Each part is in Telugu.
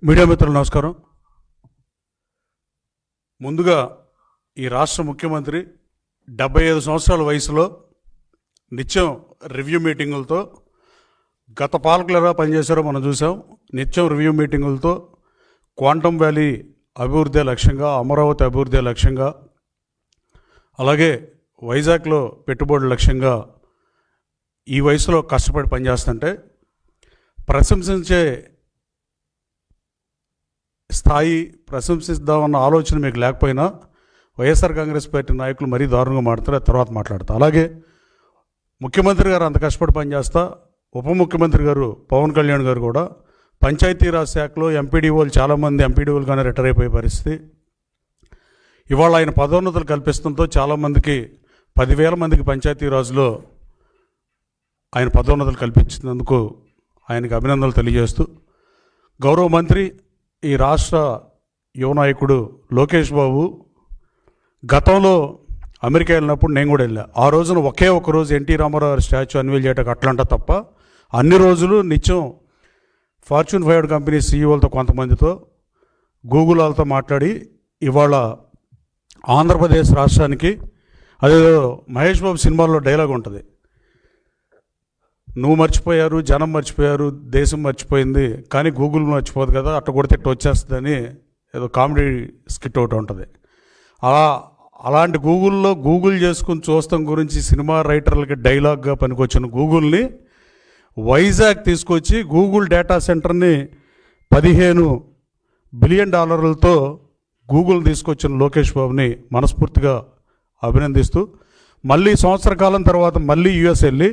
మీడియా మిత్రులు నమస్కారం. ముందుగా ఈ రాష్ట్ర ముఖ్యమంత్రి 75 సంవత్సరాల వయసులో నిత్యం రివ్యూ మీటింగులతో గత పాలకులు ఎలా పనిచేశారో మనం చూసాం. నిత్యం రివ్యూ మీటింగులతో క్వాంటమ్ వ్యాలీ అభివృద్ధి లక్ష్యంగా, అమరావతి అభివృద్ధి లక్ష్యంగా, అలాగే వైజాగ్లో పెట్టుబడుల లక్ష్యంగా ఈ వయసులో కష్టపడి పనిచేస్తుంటే ప్రశంసించే స్థాయి, ప్రశంసిద్దామన్న ఆలోచన మీకు లేకపోయినా వైఎస్ఆర్ కాంగ్రెస్ పార్టీ నాయకులు మరీ దారుణంగా మాట్లాడతారు. తర్వాత మాట్లాడతా. అలాగే ముఖ్యమంత్రి గారు అంత కష్టపడి పనిచేస్తా, ఉప ముఖ్యమంత్రి గారు పవన్ కళ్యాణ్ గారు కూడా పంచాయతీరాజ్ శాఖలో ఎంపీడీఓలు చాలామంది ఎంపీడీఓలుగానే రిటైర్ అయిపోయే పరిస్థితి. ఇవాళ ఆయన పదోన్నతులు కల్పిస్తుందో చాలామందికి 10,000 మందికి పంచాయతీరాజ్లో ఆయన పదోన్నతులు కల్పించినందుకు ఆయనకి అభినందనలు తెలియజేస్తూ, గౌరవ మంత్రి ఈ రాష్ట్ర యువ నాయకుడు లోకేష్ బాబు గతంలో అమెరికా వెళ్ళినప్పుడు నేను కూడా వెళ్ళా. ఆ రోజున ఒకే ఒక రోజు ఎన్టీ రామారావు గారి స్టాచ్యూ అన్వీల్ చేయడానికి అట్లంట తప్ప అన్ని రోజులు నిత్యం ఫార్చ్యూన్ 500 కంపెనీ సీఈఓలతో, కొంతమందితో, గూగుల్ వాళ్ళతో మాట్లాడి ఇవాళ ఆంధ్రప్రదేశ్ రాష్ట్రానికి, అదేదో మహేష్ బాబు సినిమాల్లో డైలాగ్ ఉంటుంది, నువ్వు మర్చిపోయారు, జనం మర్చిపోయారు, దేశం మర్చిపోయింది, కానీ గూగుల్ మర్చిపోదు కదా, అట్ట కొడితే ఇట్ట వచ్చేస్తుందని ఏదో కామెడీ స్కిట్ ఒకటి ఉంటుంది. అలాంటి గూగుల్లో గూగుల్ చేసుకుని చూస్తాం గురించి సినిమా రైటర్లకి డైలాగ్గా పనికొచ్చిన గూగుల్ని వైజాగ్ తీసుకొచ్చి గూగుల్ డేటా సెంటర్ని $15 బిలియన్ గూగుల్ తీసుకొచ్చిన లోకేష్ బాబుని మనస్ఫూర్తిగా అభినందిస్తూ, మళ్ళీ సంవత్సర కాలం తర్వాత మళ్ళీ యుఎస్ వెళ్ళి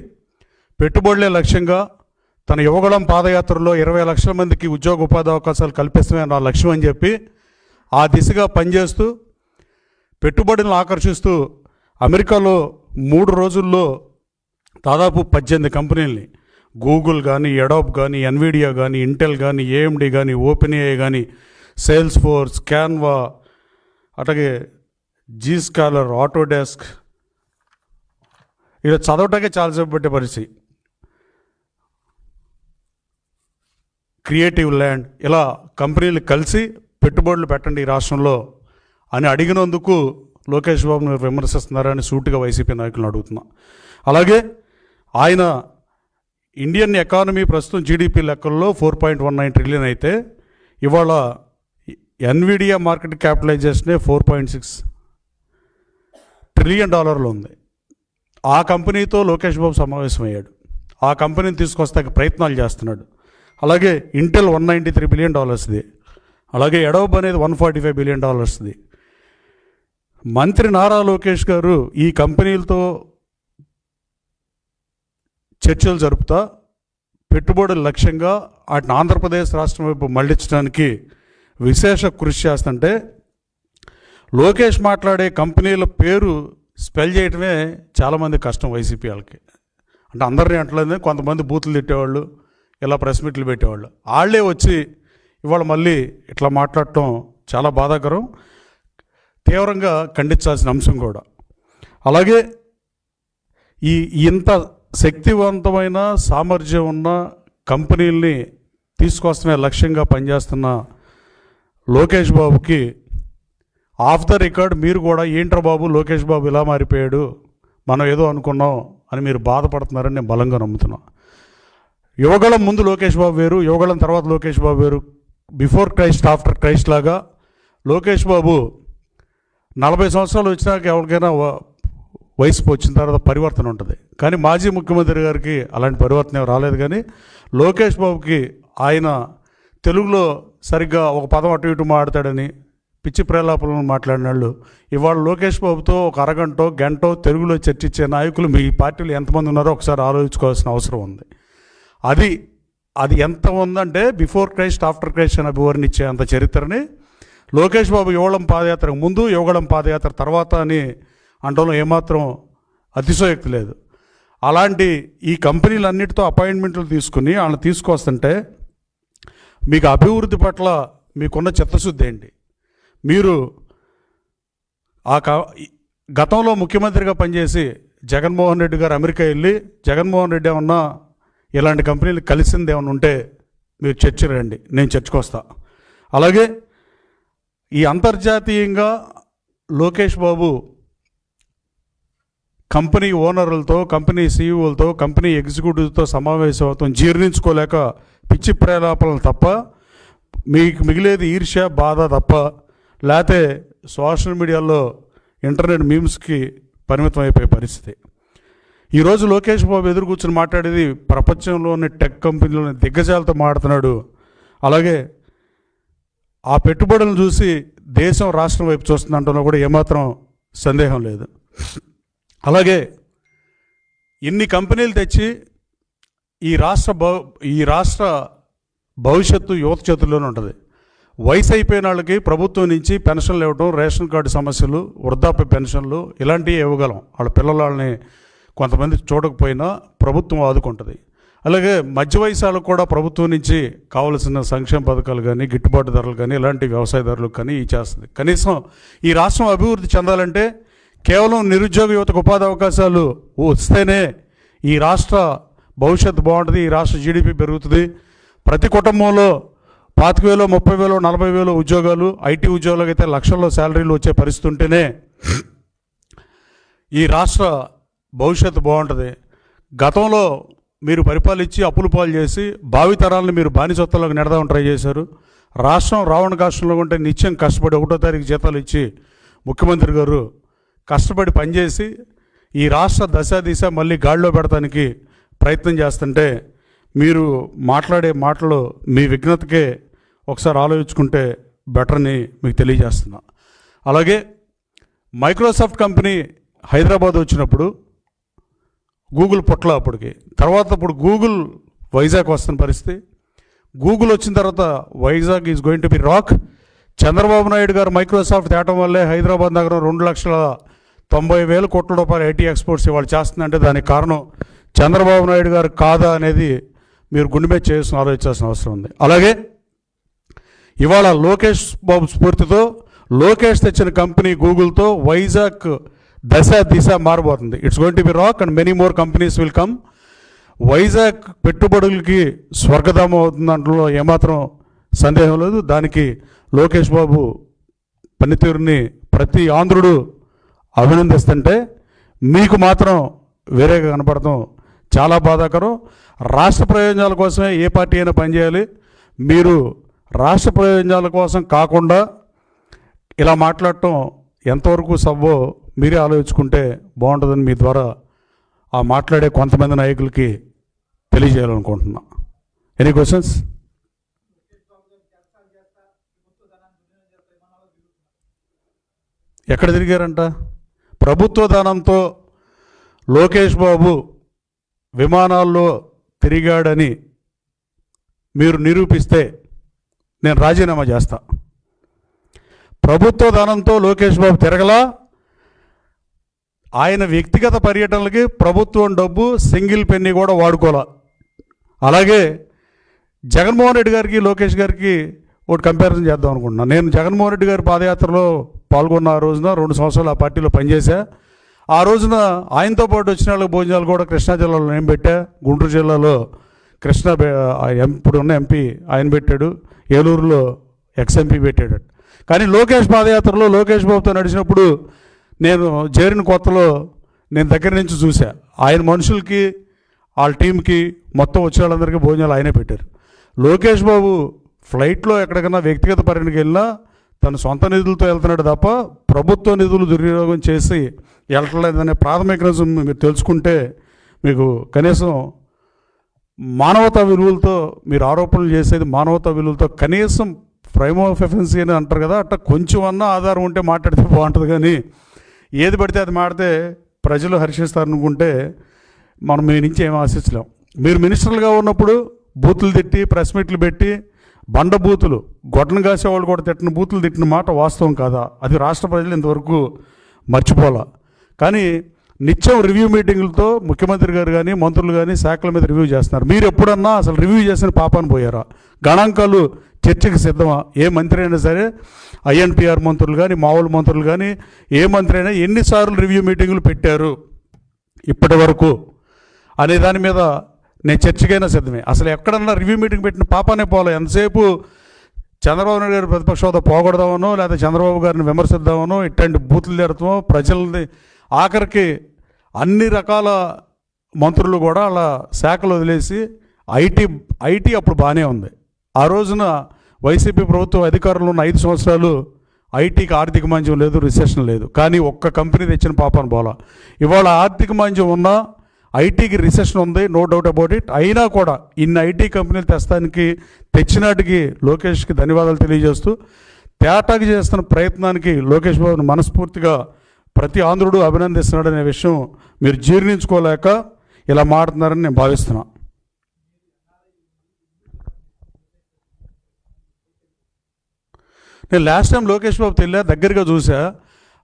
పెట్టుబడులే లక్ష్యంగా తన యువగళం పాదయాత్రలో 20 లక్షల మందికి ఉద్యోగ ఉపాధి అవకాశాలు కల్పిస్తమే నా లక్ష్యం అని చెప్పి ఆ దిశగా పనిచేస్తూ పెట్టుబడులను ఆకర్షిస్తూ అమెరికాలో 3 రోజుల్లో దాదాపు 18 కంపెనీలని, గూగుల్ కానీ, అడోబ్ కానీ, ఎన్విడియా కానీ, ఇంటెల్ కానీ, ఏఎండి కానీ, ఓపెన్ఏఐ కానీ, సేల్స్ ఫోర్స్, క్యాన్వా, అట్లాగే జీస్కాలర్, ఆటోడెస్క్, ఇలా చదవటాకే చాలాసేపు పెట్టే పరిస్థితి, క్రియేటివ్ ల్యాండ్, ఇలా కంపెనీలు కలిసి పెట్టుబడులు పెట్టండి ఈ రాష్ట్రంలో అని అడిగినందుకు లోకేష్ బాబును విమర్శిస్తున్నారని సూటిగా వైసీపీ నాయకులను అడుగుతున్నా. అలాగే ఆయన ఇండియన్ ఎకానమీ ప్రస్తుతం జీడిపి లెక్కల్లో 4.19 ట్రిలియన్ అయితే ఇవాళ ఎన్విడియా మార్కెట్ క్యాపిటలైజేషనే $4.6 ట్రిలియన్ ఉంది. ఆ కంపెనీతో లోకేష్ బాబు సమావేశమయ్యాడు. ఆ కంపెనీని తీసుకొస్తాక ప్రయత్నాలు చేస్తున్నాడు. అలాగే ఇంటెల్ $193 బిలియన్, అలాగే అడోబ్ అనేది $145 బిలియన్. మంత్రి నారా లోకేష్ గారు ఈ కంపెనీలతో చర్చలు జరుపుతా పెట్టుబడుల లక్ష్యంగా వాటిని ఆంధ్రప్రదేశ్ రాష్ట్రం వైపు మళ్లించడానికి విశేష కృషి చేస్తుంటే, లోకేష్ మాట్లాడే కంపెనీల పేరు స్పెల్ చేయటమే చాలామంది కష్టం వైసీపీ వాళ్ళకి. అంటే అందరినీ అంటలేదు, కొంతమంది బూతులు తిట్టేవాళ్ళు, ఇలా ప్రెస్ మీట్లు పెట్టేవాళ్ళు, వాళ్ళే వచ్చి ఇవాళ మళ్ళీ ఇట్లా మాట్లాడటం చాలా బాధాకరం, తీవ్రంగా ఖండించాల్సిన అంశం కూడా. అలాగే ఇంత శక్తివంతమైన సామర్థ్యం ఉన్న కంపెనీల్ని తీసుకొస్తమే లక్ష్యంగా పనిచేస్తున్న లోకేష్ బాబుకి ఆఫ్ ద రికార్డ్ మీరు కూడా ఏంట్రా బాబు లోకేష్ బాబు ఇలా మారిపోయాడు, మనం ఏదో అనుకున్నాం అని మీరు బాధపడుతున్నారని నేను బలంగా నమ్ముతున్నాను. యువగళం ముందు లోకేష్ బాబు వేరు, యువగళం తర్వాత లోకేష్ బాబు వేరు. బిఫోర్ క్రైస్ట్ ఆఫ్టర్ క్రైస్ట్ లాగా లోకేష్ బాబు 40 సంవత్సరాలు వచ్చినాక ఎవరికైనా వయసు వచ్చిన తర్వాత పరివర్తన ఉంటుంది, కానీ మాజీ ముఖ్యమంత్రి గారికి అలాంటి పరివర్తన రాలేదు. కానీ లోకేష్ బాబుకి ఆయన తెలుగులో సరిగ్గా ఒక పదం అటు ఇటు మాట్లాడతాడని పిచ్చి ప్రేలాపలను మాట్లాడిన వాళ్ళు ఇవాళ లోకేష్ బాబుతో ఒక గంటో తెలుగులో చర్చించే నాయకులు మీ పార్టీలో ఎంతమంది ఉన్నారో ఒకసారి ఆలోచించుకోవాల్సిన అవసరం ఉంది. అది ఎంత ఉందంటే బిఫోర్ క్రైస్ట్ ఆఫ్టర్ క్రైస్ట్ అని అభివర్ణించే అంత చరిత్రని లోకేష్ బాబు యువగళం పాదయాత్రకు ముందు, యువగళం పాదయాత్ర తర్వాత అని అంటంలో ఏమాత్రం అతిశయోక్తి లేదు. అలాంటి ఈ కంపెనీలన్నిటితో అపాయింట్మెంట్లు తీసుకుని వాళ్ళని తీసుకొస్తుంటే మీకు అభివృద్ధి పట్ల మీకున్న చిత్తశుద్ధి ఏంటి? మీరు గతంలో ముఖ్యమంత్రిగా పనిచేసి జగన్మోహన్ రెడ్డి గారు అమెరికా వెళ్ళి జగన్మోహన్ రెడ్డి ఏమన్నా ఇలాంటి కంపెనీలు కలిసింది ఏమైనా ఉంటే మీరు చర్చ రండి, నేను చర్చకు వస్తా. అలాగే ఈ అంతర్జాతీయంగా Lokesh Babu company ఓనర్లతో, company సీఈఓలతో, company ఎగ్జిక్యూటివ్తో సమావేశం అవుతాం జీర్ణించుకోలేక పిచ్చి ప్రేలాపనలు తప్ప మీకు మిగిలేది ఈర్ష్య, బాధ తప్ప, లేకపోతే సోషల్ మీడియాలో ఇంటర్నెట్ మీమ్స్కి పరిమితం అయిపోయే పరిస్థితి. ఈరోజు లోకేష్ బాబు ఎదురు కూర్చొని మాట్లాడేది ప్రపంచంలోని టెక్ కంపెనీలోని దిగ్గజాలతో మాట్లాడుతున్నాడు. అలాగే ఆ పెట్టుబడులను చూసి దేశం రాష్ట్రం వైపు చూస్తుందంటున్నా కూడా ఏమాత్రం సందేహం లేదు. అలాగే ఇన్ని కంపెనీలు తెచ్చి ఈ రాష్ట్ర భవిష్యత్తు యువత చేతుల్లోనే ఉంటుంది. వయసు అయిపోయిన వాళ్ళకి ప్రభుత్వం నుంచి పెన్షన్లు ఇవ్వడం, రేషన్ కార్డు సమస్యలు, వృద్ధాప్య పెన్షన్లు ఇలాంటివి ఇవ్వగలం. వాళ్ళ పిల్లలని కొంతమంది చూడకపోయినా ప్రభుత్వం ఆదుకుంటుంది. అలాగే మధ్య వయసు వాళ్ళకు కూడా ప్రభుత్వం నుంచి కావలసిన సంక్షేమ పథకాలు కానీ, గిట్టుబాటు ధరలు కానీ, ఇలాంటి వ్యవసాయదారులకు కానీ చేస్తుంది. కనీసం ఈ రాష్ట్రం అభివృద్ధి చెందాలంటే కేవలం నిరుద్యోగ యువతకు ఉపాధి అవకాశాలు వస్తేనే ఈ రాష్ట్ర భవిష్యత్తు బాగుంటుంది, ఈ రాష్ట్ర జీడిపి పెరుగుతుంది. ప్రతి కుటుంబంలో 25,000, 30,000, 40,000 ఉద్యోగాలు, ఐటీ ఉద్యోగాలకు అయితే లక్షల్లో శాలరీలు వచ్చే పరిస్థితి ఉంటేనే ఈ రాష్ట్ర భవిష్యత్తు బాగుంటుంది. గతంలో మీరు పరిపాలించి అప్పులు పాలు చేసి భావితరాలను మీరు బానిసత్వంలోకి నెడదామని ట్రై చేశారు. రాష్ట్రం రావణ కాష్టంలో ఉంటే నిత్యం కష్టపడి 1వ తారీఖు జీతాలు ఇచ్చి ముఖ్యమంత్రి గారు కష్టపడి పనిచేసి ఈ రాష్ట్ర దశ మళ్ళీ గాడిలో పెడతానికి ప్రయత్నం చేస్తుంటే మీరు మాట్లాడే మాటలు మీ విఘ్నతకే ఒకసారి ఆలోచించుకుంటే బెటర్ అని మీకు తెలియజేస్తున్నా. అలాగే మైక్రోసాఫ్ట్ కంపెనీ హైదరాబాద్ వచ్చినప్పుడు గూగుల్ పుట్ల అప్పటికి తర్వాత ఇప్పుడు గూగుల్ వైజాగ్ వస్తున్న పరిస్థితి. గూగుల్ వచ్చిన తర్వాత Vizag is going to be rock. Chandrababu Naidu గారు మైక్రోసాఫ్ట్ తేవటం వల్లే హైదరాబాద్ నగరం 2,90,000 కోట్ల రూపాయల ఐటీ ఎక్స్పోర్ట్స్ ఇవాళ చేస్తుందంటే దానికి కారణం చంద్రబాబు నాయుడు గారు కాదా అనేది మీరు గుండె మీద చేసుకుని ఆలోచించాల్సిన అవసరం ఉంది. అలాగే ఇవాళ లోకేష్ బాబు స్ఫూర్తితో లోకేష్ తెచ్చిన కంపెనీ గూగుల్తో వైజాగ్ దిశ మారబోతుంది. It's going to be rock and many more companies will come. Vizag పెట్టుబడులకి స్వర్గధామం అవుతుంది దాంట్లో ఏమాత్రం సందేహం లేదు. దానికి లోకేష్ బాబు పనితీరుని ప్రతి ఆంధ్రుడు అభినందిస్తుంటే మీకు మాత్రం వేరేగా కనపడటం చాలా బాధాకరం. రాష్ట్ర ప్రయోజనాల కోసమే ఏ పార్టీ అయినా పనిచేయాలి. మీరు రాష్ట్ర ప్రయోజనాల కోసం కాకుండా ఇలా మాట్లాడటం ఎంతవరకు సవ్వో మీరే ఆలోచించుకుంటే బాగుంటుందని మీ ద్వారా ఆ మాట్లాడే కొంతమంది నాయకులకి తెలియజేయాలనుకుంటున్నా. Any questions? ఎక్కడ తిరిగారంట? ప్రభుత్వ ధనంతో లోకేష్ బాబు విమానాల్లో తిరిగాడని మీరు నిరూపిస్తే నేను రాజీనామా చేస్తా. ప్రభుత్వ ధనంతో లోకేష్ బాబు తిరగలా. ఆయన వ్యక్తిగత పర్యటనలకి ప్రభుత్వం డబ్బు సింగిల్ పెన్నీ కూడా వాడుకోవాలా. అలాగే జగన్మోహన్ రెడ్డి గారికి లోకేష్ గారికి ఒకటి కంపారిజన్ చేద్దాం అనుకుంటున్నాను. నేను జగన్మోహన్ రెడ్డి గారి పాదయాత్రలో పాల్గొన్న ఆ రోజున 2 సంవత్సరాలు ఆ పార్టీలో పనిచేశా. ఆ రోజున ఆయనతో పాటు వచ్చిన వాళ్ళకి భోజనాలు కూడా కృష్ణా జిల్లాలో నేను పెట్టా. గుంటూరు జిల్లాలో ఇప్పుడున్న ఎంపీ ఆయన పెట్టాడు. ఏలూరులో ఎక్స్ఎంపీ పెట్టాడు. కానీ లోకేష్ పాదయాత్రలో లోకేష్ బాబుతో నడిచినప్పుడు నేను చేరిన కొత్తలో నేను దగ్గర నుంచి చూసా. ఆయన మనుషులకి వాళ్ళ టీంకి మొత్తం వచ్చే వాళ్ళందరికీ భోజనాలు ఆయనే పెట్టారు. లోకేష్ బాబు ఫ్లైట్లో ఎక్కడికన్నా వ్యక్తిగత పర్యటనకి వెళ్ళినా తన సొంత నిధులతో వెళ్తున్నాడు తప్ప ప్రభుత్వ నిధులు దుర్వినియోగం చేసి వెళ్ళట్లేదనే ప్రాథమిక నిజం మీరు తెలుసుకుంటే మీకు కనీసం మానవతా విలువలతో మీరు ఆరోపణలు చేసేది మానవతా విలువలతో కనీసం ప్రైమ్ ఆఫ్ ఎఫెన్సీ అని అంటారు కదా, అట్లా కొంచెం అన్నా ఆధారం ఉంటే మాట్లాడితే బాగుంటుంది. కానీ ఏది పడితే అది మాడితే ప్రజలు హర్షిస్తారనుకుంటే మనం మీ నుంచి ఏం ఆశించలేం. మీరు మినిస్టర్లుగా ఉన్నప్పుడు బూతులు తిట్టి ప్రెస్ మీట్లు పెట్టి బండ బూతులు గొడ్డను కాసేవాళ్ళు కూడా తిట్టిన బూతులు తిట్టిన మాట వాస్తవం కాదా? అది రాష్ట్ర ప్రజలు ఇంతవరకు మర్చిపోలా. కానీ నిత్యం రివ్యూ మీటింగులతో ముఖ్యమంత్రి గారు కానీ మంత్రులు కానీ శాఖల మీద రివ్యూ చేస్తున్నారు. మీరు ఎప్పుడన్నా అసలు రివ్యూ చేసిన పాపాన్ని పోయారా? గణాంకాలు చర్చకి సిద్ధమా? ఏ మంత్రి అయినా సరే, ఐఎన్పిఆర్ మంత్రులు కానీ మామూలు మంత్రులు కానీ ఏ మంత్రి అయినా ఎన్నిసార్లు రివ్యూ మీటింగులు పెట్టారు ఇప్పటి వరకు అనే దాని మీద నేను చర్చకైనా సిద్ధమే. అసలు ఎక్కడన్నా రివ్యూ మీటింగ్ పెట్టిన పాపానే పోలే. ఎంతసేపు చంద్రబాబు నాయుడు గారి ప్రతిపక్ష హోదా పోగొడదామనో లేదా చంద్రబాబు గారిని విమర్శిద్దామనో ఇట్లాంటి బూతులు తిడతామో ప్రజల్ని ఆఖరికి అన్ని రకాల మంత్రులు కూడా అలా శాఖలు వదిలేసి ఐటీ అప్పుడు బాగానే ఉంది. ఆ రోజున వైసీపీ ప్రభుత్వం అధికారంలో ఉన్న 5 సంవత్సరాలు ఐటీకి ఆర్థిక మాంద్యం లేదు, రిసెషన్ లేదు. కానీ ఒక్క కంపెనీ తెచ్చిన పాపాను పోలా. ఇవాళ ఆర్థిక మాంద్యం ఉన్నా ఐటీకి రిసెషన్ ఉంది, నో డౌట్ అబౌట్ ఇట్. అయినా కూడా ఇన్ని ఐటీ కంపెనీలు తెచ్చినాటికి లోకేష్కి ధన్యవాదాలు తెలియజేస్తూ తేటాకి చేస్తున్న ప్రయత్నానికి లోకేష్ బాబుని మనస్ఫూర్తిగా ప్రతి ఆంధ్రుడు అభినందిస్తున్నాడనే విషయం మీరు జీర్ణించుకోలేక ఇలా మాట్లాడుతున్నారని నేను భావిస్తున్నా. నేను లాస్ట్ టైం లోకేష్ బాబు దగ్గరగా చూసా.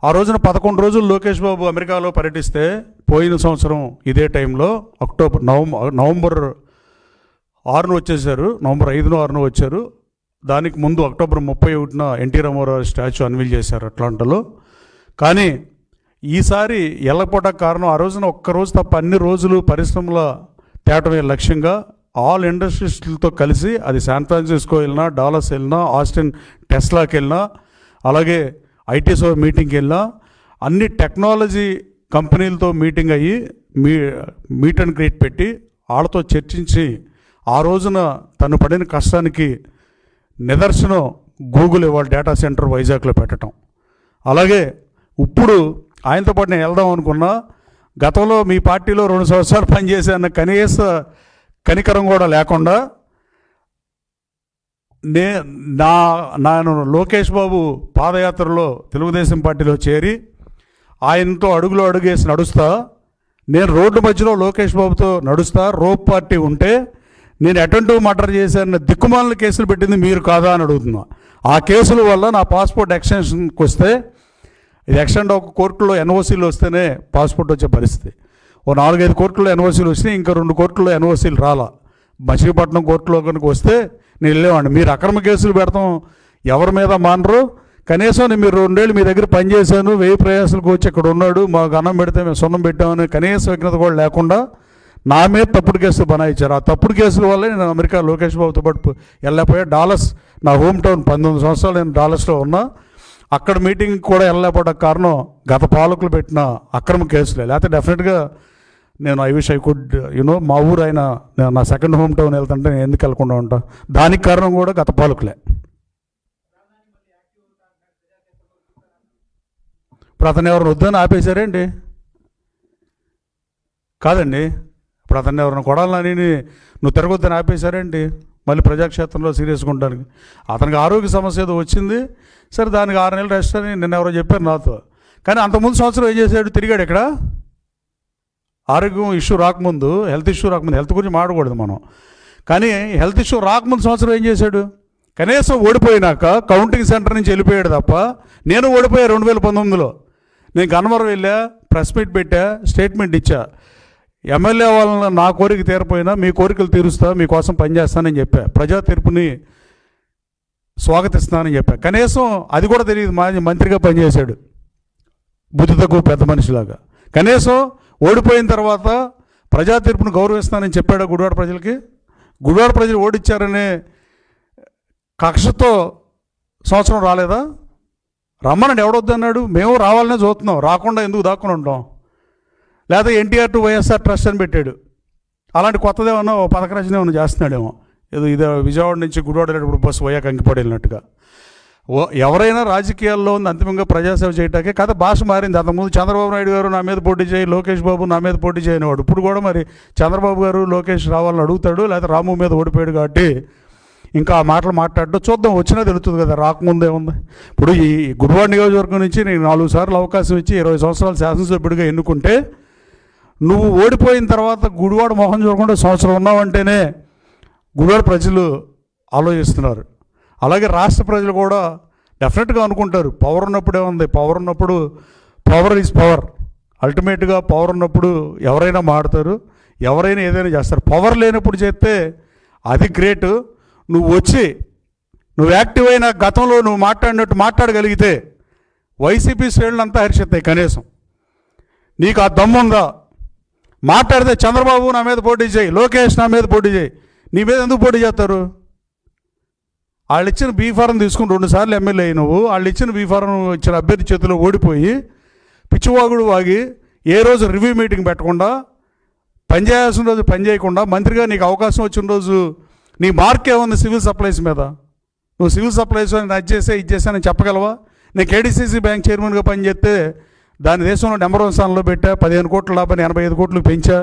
ఆ రోజున 11 రోజులు లోకేష్ బాబు అమెరికాలో పర్యటిస్తే పోయిన సంవత్సరం ఇదే టైంలో నవంబర్ 6న వచ్చేసారు. నవంబర్ 5న 6న వచ్చారు. దానికి ముందు అక్టోబర్ 31న ఎన్టీ రామారావు స్టాచ్యూ అన్వీల్ చేశారు అట్లాంటాలో. కానీ ఈసారి వెళ్ళకపోవడానికి కారణం ఆ రోజున ఒక్కరోజు తప్ప అన్ని రోజులు పరిశ్రమల తేటమే లక్ష్యంగా ఆల్ ఇండస్ట్రీస్లతో కలిసి అది శాన్ ఫ్రాన్సిస్కో వెళ్ళినా, డాలస్ వెళ్ళినా, ఆస్టిన్ టెస్లాకి వెళ్ళినా, అలాగే ఐటీసో మీటింగ్కి వెళ్ళినా అన్ని టెక్నాలజీ కంపెనీలతో మీటింగ్ అయ్యి మీట్ అండ్ గ్రీట్ పెట్టి వాళ్ళతో చర్చించి ఆ రోజున తను పడిన కష్టానికి నిదర్శనం గూగుల్ ఇవాళ డేటా సెంటర్ వైజాగ్లో పెట్టడం. అలాగే ఇప్పుడు ఆయనతో పాటు నేను వెళ్దాం అనుకున్నా. గతంలో మీ పార్టీలో 2 సంవత్సరాలు పనిచేశాన్న కనీస కనికరం కూడా లేకుండా నేను లోకేష్ బాబు పాదయాత్రలో తెలుగుదేశం పార్టీలో చేరి ఆయనతో అడుగులో అడుగేసి నడుస్తా. నేను రోడ్డు మధ్యలో లోకేష్ బాబుతో నడుస్తా. రోప్ పార్టీ ఉంటే నేను అటెంటివ్ మర్డర్ చేశాన్న దిక్కుమాలిన కేసులు పెట్టింది మీరు కాదా అని అడుగుతున్నా. ఆ కేసుల వల్ల నా పాస్పోర్ట్ ఎక్స్టెన్షన్కి వస్తే ఇది ఎక్స్టెండ్ ఒక కోర్టులో ఎన్ఓసీలు వస్తేనే పాస్పోర్ట్ వచ్చే పరిస్థితి. ఓ 4-5 కోర్టులో ఎన్ఓసీలు వచ్చినాయి, ఇంకా 2 కోర్టుల్లో ఎన్ఓసీలు రాలా. మచిలీపట్నం కోర్టులో కనుక వస్తే నేను వెళ్ళేవాడిని. మీరు అక్రమ కేసులు పెడతాం ఎవరి మీద మానరు. కనీసం మీరు 2 ఏళ్ళు మీ దగ్గర పనిచేశాను, 1000 ప్రయాసాలకు వచ్చి ఇక్కడ ఉన్నాడు, మాకు అన్నం పెడితే మేము సున్నం పెట్టామని కనీస విఘ్నత కూడా లేకుండా నా మీద తప్పుడు కేసులు బనాయించారు. ఆ తప్పుడు కేసుల వల్లే నేను అమెరికా లోకేష్ బాబుతో పాటు వెళ్ళలేకపోయా. డాలస్ నా హోమ్ టౌన్, 19 సంవత్సరాలు నేను డాలస్లో ఉన్నా. అక్కడ మీటింగ్ కూడా వెళ్ళలేకపోవడానికి కారణం గత పాలకులు పెట్టిన అక్రమ కేసులే. లేకపోతే డెఫినెట్గా నేను ఐ విష్ ఐ కుడ్ మా ఊరు అయినా నా సెకండ్ హోమ్ టౌన్ వెళ్తుంటే నేను ఎందుకు వెళ్ళకుండా ఉంటా. దానికి కారణం కూడా గత పాలకులే. ఇప్పుడు అతను ఎవరిని వద్దని ఆపేశారేంటి? కాదండి, ఇప్పుడు అతన్ని ఎవరిని కొడాలని నువ్వు తిరగొద్దని ఆపేశారేంటి? మళ్ళీ ప్రజాక్షేత్రంలో సీరియస్గా ఉండడానికి. అతనికి ఆరోగ్య సమస్య ఏదో వచ్చింది, సరే దానికి 6 నెలలు రెస్ట్ అని నిన్న ఎవరో చెప్పారు నాతో. కానీ అంతకుముందు సంవత్సరం ఏం చేశాడు? తిరిగాడు ఇక్కడ. ఆరోగ్యం ఇష్యూ రాకముందు, హెల్త్ ఇష్యూ రాకముందు, హెల్త్ గురించి మాట్లాడకూడదు మనం, కానీ హెల్త్ ఇష్యూ రాకముందు సంవత్సరం ఏం చేశాడు? కనీసం ఓడిపోయినాక కౌంటింగ్ సెంటర్ నుంచి వెళ్ళిపోయాడు తప్ప. నేను ఓడిపోయా 2019లో. నేను గన్నవరం వెళ్ళా, ప్రెస్ మీట్ పెట్టా, స్టేట్మెంట్ ఇచ్చా. ఎమ్మెల్యే వాళ్ళని నా కోరిక తీరపోయినా మీ కోరికలు తీరుస్తా, మీకోసం పనిచేస్తానని చెప్పా. ప్రజా తీర్పుని స్వాగతిస్తానని చెప్పా. కనీసం అది కూడా తెలియదు. మంత్రిగా పనిచేశాడు, బుద్ధి తక్కువ పెద్ద మనిషిలాగా. కనీసం ఓడిపోయిన తర్వాత ప్రజా తీర్పును గౌరవిస్తానని చెప్పాడు గుడివాడ ప్రజలకి. గుడివాడ ప్రజలు ఓడిచ్చారనే కక్షతో సంవత్సరం రాలేదా? రమ్మనండి, ఎవడొద్దన్నాడు? మేము రావాలనే చూస్తున్నాం, రాకుండా ఎందుకు దాక్కుని ఉంటాం? లేదా ఎన్టీఆర్ టు వైఎస్ఆర్ ట్రస్ట్ అని పెట్టాడు. అలాంటి కొత్తదేమన్నా పథక రచన ఏమన్నా చేస్తున్నాడేమో. ఇదే విజయవాడ నుంచి గుడివాడ వెళ్ళేటప్పుడు బస్సు పోయాక అంకిపాడు వెళ్ళినట్టుగా. ఎవరైనా రాజకీయాల్లో ఉంది అంతిమంగా ప్రజాసేవ చేయటాకే. కథ భాష మారింది. అంతకుముందు చంద్రబాబు నాయుడు గారు నా మీద పోటీ చేయి, లోకేష్ బాబు నా మీద పోటీ చేయనివాడు. ఇప్పుడు కూడా మరి చంద్రబాబు గారు లోకేష్ రావాలని అడుగుతాడు, లేకపోతే రాము మీద ఓడిపోయాడు కాబట్టి ఇంకా ఆ మాటలు మాట్లాడటం చూద్దాం, వచ్చినా తెలుస్తుంది కదా. రాకముందే ఉంది. ఇప్పుడు ఈ గుడివాడ నియోజకవర్గం నుంచి నేను 4 సార్లు అవకాశం ఇచ్చి 20 సంవత్సరాలు శాసనసభ్యుడిగా ఎన్నుకుంటే, నువ్వు ఓడిపోయిన తర్వాత గుడివాడ మొహం చూడకుండా సంవత్సరం ఉన్నావంటేనే గుడివాడ ప్రజలు ఆలోచిస్తున్నారు. అలాగే రాష్ట్ర ప్రజలు కూడా డెఫినెట్గా అనుకుంటారు, పవర్ ఉన్నప్పుడే ఉంది. పవర్ ఉన్నప్పుడు పవర్ ఈజ్ పవర్. అల్టిమేట్గా పవర్ ఉన్నప్పుడు ఎవరైనా మాడతారు, ఎవరైనా ఏదైనా చేస్తారు. పవర్ లేనప్పుడు చేస్తే అది గ్రేట్. నువ్వు యాక్టివ్ అయిన గతంలో నువ్వు మాట్లాడినట్టు మాట్లాడగలిగితే వైసీపీ శ్రేణులంతా హర్షిస్తాయి. కనీసం నీకు ఆ దమ్ముందా? మాట్లాడితే చంద్రబాబు నా మీద పోటీ చేయి, లోకేష్ నా మీద పోటీ చేయి. నీ మీద ఎందుకు పోటీ చేస్తారు? వాళ్ళు ఇచ్చిన బీ ఫారం తీసుకుని 2 సార్లు ఎమ్మెల్యే అయినవు, వాళ్ళు ఇచ్చిన బీ ఫారం ఇచ్చిన అభ్యర్థి చేతిలో ఓడిపోయి పిచ్చివాగుడు వాగి ఏ రోజు రివ్యూ మీటింగ్ పెట్టకుండా, పని చేయాల్సిన రోజు పని చేయకుండా, మంత్రిగా నీకు అవకాశం వచ్చిన రోజు నీ మార్క్ ఏముంది సివిల్ సప్లైస్ మీద? నువ్వు సివిల్ సప్లైస్ అని అది చేసే ఇది చేసానని చెప్పగలవా? నేను కేడీసీసీ బ్యాంక్ చైర్మన్గా పనిచేస్తే దాని దేశంలో నెంబర్ 1 స్థానంలో పెట్టా, 15 కోట్ల లాభాన్ని 85 కోట్లు పెంచా,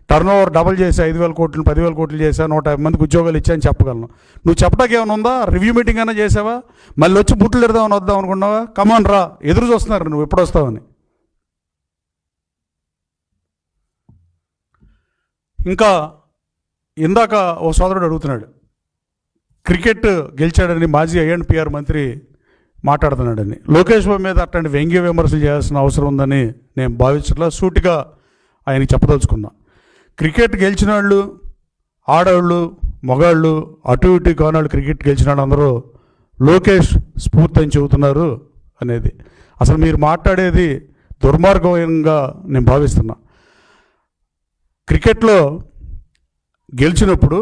టర్న్ ఓవర్ డబల్ చేసా, 5,000 కోట్లు 10,000 కోట్లు చేశా, 150 మందికి ఉద్యోగాలు ఇచ్చాయని చెప్పగలను. నువ్వు చెప్పడానికి ఏమైనా ఉందా? రివ్యూ మీటింగ్ అయినా చేసావా? మళ్ళీ వచ్చి బుట్లు ఎడదామని వద్దాం అనుకున్నావా? కమాన్ రా, ఎదురు చూస్తున్నారు నువ్వు ఎప్పుడు వస్తావని. ఇంకా ఇందాక ఓ సోదరుడు అడుగుతున్నాడు, క్రికెట్ గెలిచాడని మాజీ ఐఎన్పిఆర్ మంత్రి మాట్లాడుతున్నాడని. లోకేష్ బాబు మీద అట్లాంటి వ్యంగ్య విమర్శలు చేయాల్సిన అవసరం ఉందని నేను భావించట్లా. సూటిగా ఆయనకి చెప్పదలుచుకున్నా. క్రికెట్ గెలిచిన వాళ్ళు, ఆడవాళ్ళు, మగాళ్ళు, అటు ఇటు కానాళ్ళు క్రికెట్ గెలిచిన వాళ్ళు అందరూ లోకేష్ స్ఫూర్తి అని చెబుతున్నారు అనేది అసలు మీరు మాట్లాడేది దుర్మార్గంగా నేను భావిస్తున్నా. క్రికెట్లో గెలిచినప్పుడు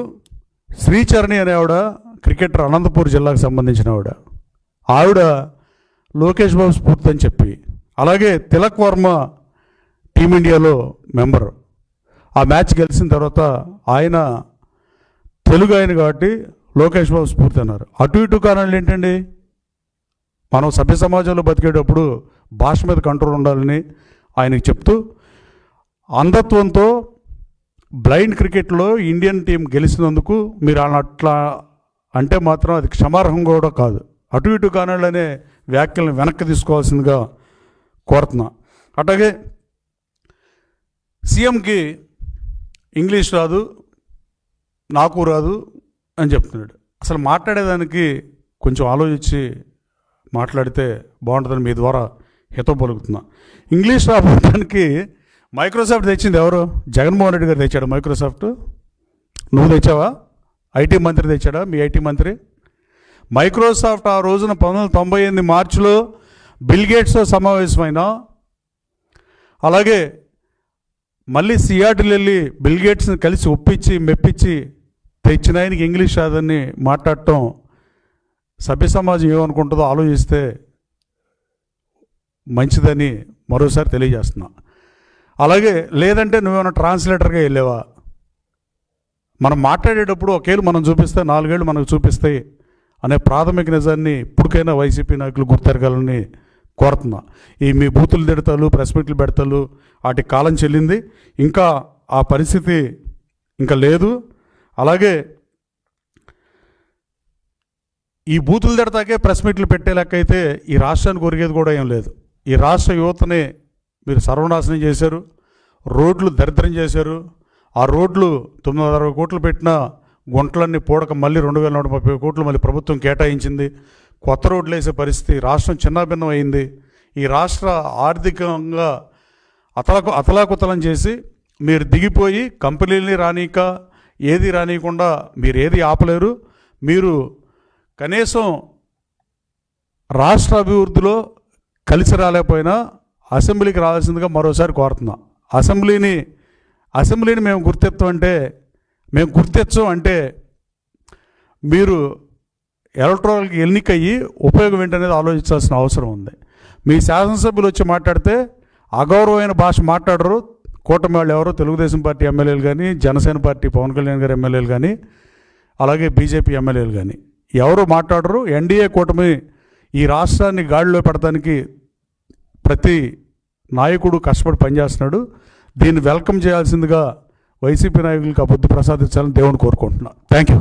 శ్రీచరణి అనే ఆవిడ క్రికెటర్, అనంతపూర్ జిల్లాకు సంబంధించిన ఆవిడ లోకేష్ బాబు స్ఫూర్తి అని చెప్పి, అలాగే తిలక్ వర్మ టీమిండియాలో మెంబర్, ఆ మ్యాచ్ గెలిచిన తర్వాత ఆయన తెలుగు ఆయన కాబట్టి లోకేష్ బాబు స్ఫూర్తి అన్నారు. అటు ఇటు కారణాలు ఏంటండి? మనం సభ్య సమాజంలో బతికేటప్పుడు భాష మీద కంట్రోల్ ఉండాలని ఆయనకి చెప్తూ, అంధత్వంతో బ్లైండ్ క్రికెట్లో ఇండియన్ టీం గెలిచినందుకు మీరు అట్లా అంటే మాత్రం అది క్షమార్హం కూడా కాదు. అటు ఇటు కానాళ్ళు అనే వ్యాఖ్యలను వెనక్కి తీసుకోవాల్సిందిగా కోరుతున్నా. అట్లాగే సీఎంకి ఇంగ్లీష్ రాదు, నాకు రాదు అని చెప్తున్నాడు. అసలు మాట్లాడేదానికి కొంచెం ఆలోచించి మాట్లాడితే బాగుంటుందని మీ ద్వారా హితవు పలుకుతున్నా. ఇంగ్లీష్ రావడానికి మైక్రోసాఫ్ట్ తెచ్చింది ఎవరు? జగన్మోహన్ రెడ్డి గారు తెచ్చాడు మైక్రోసాఫ్ట్. నువ్వు తెచ్చావా? ఐటీ మంత్రి తెచ్చాడా? మీ ఐటీ మంత్రి. మైక్రోసాఫ్ట్ ఆ రోజున 1998 మార్చిలో బిల్ గేట్స్తో సమావేశమైన, అలాగే మళ్ళీ సియాటిల్ వెళ్ళి బిల్ గేట్స్ని కలిసి ఒప్పించి మెప్పించి తెచ్చిన ఆయనకి ఇంగ్లీష్ రాదని మాట్లాడటం సభ్య సమాజం ఏమనుకుంటుందో ఆలోచిస్తే మంచిదని మరోసారి తెలియజేస్తున్నా. అలాగే లేదంటే నువ్వేమైనా ట్రాన్స్లేటర్గా వెళ్ళావా? మనం మాట్లాడేటప్పుడు ఒకేళ్ళు మనం చూపిస్తే 4 ఏళ్ళు మనకు చూపిస్తాయి అనే ప్రాథమిక నిజాన్ని ఇప్పటికైనా వైసీపీ నాయకులు గుర్తెరగాలని కోరుతున్నా. ఈ మీ బూతులు తిడతాలు, ప్రెస్ మీట్లు పెడతాలు వాటి కాలం చెల్లింది. ఇంకా ఆ పరిస్థితి ఇంకా లేదు. అలాగే ఈ బూతులు తిడతాకే ప్రెస్ మీట్లు పెట్టే లెక్క అయితే ఈ రాష్ట్రానికి ఒరిగేది కూడా ఏం లేదు. ఈ రాష్ట్ర యువతని మీరు సర్వనాశనం చేశారు, రోడ్లు దరిద్రం చేశారు. ఆ రోడ్లు 960 కోట్లు పెట్టిన గుంటలన్నీ పూడక మళ్ళీ 2,130 కోట్లు మళ్ళీ ప్రభుత్వం కేటాయించింది. కొత్త రోడ్లు వేసే పరిస్థితి, రాష్ట్రం చిన్నాభిన్నం అయింది. ఈ రాష్ట్ర ఆర్థికంగా అతలాకుతలం చేసి మీరు దిగిపోయి కంపెనీలని రానీక ఏది రానియకుండా మీరు ఏది ఆపలేరు. మీరు కనీసం రాష్ట్ర అభివృద్ధిలో కలిసి రాలేకపోయినా అసెంబ్లీకి రావాల్సిందిగా మరోసారి కోరుతున్నా. అసెంబ్లీని మేము గుర్తెచ్చం అంటే మీరు ఎలక్టోరల్కి ఎన్నికయ్యి ఉపయోగం ఏంటనేది ఆలోచించాల్సిన అవసరం ఉంది. మీ శాసనసభ్యులు వచ్చి మాట్లాడితే అగౌరవమైన భాష మాట్లాడరు. కూటమి వాళ్ళు ఎవరో తెలుగుదేశం పార్టీ ఎమ్మెల్యేలు కానీ, జనసేన పార్టీ పవన్ కళ్యాణ్ గారి ఎమ్మెల్యేలు కానీ, అలాగే బీజేపీ ఎమ్మెల్యేలు కానీ ఎవరు మాట్లాడరు. ఎన్డీఏ కూటమి ఈ రాష్ట్రాన్ని గాడిలో పెడతానికి ప్రతి నాయకుడు కష్టపడి పనిచేస్తున్నాడు. దీన్ని వెల్కమ్ చేయాల్సిందిగా వైసీపీ నాయకులకు ఆ బుద్ధి ప్రసాదించాలని దేవుని కోరుకుంటున్నా. Thank you.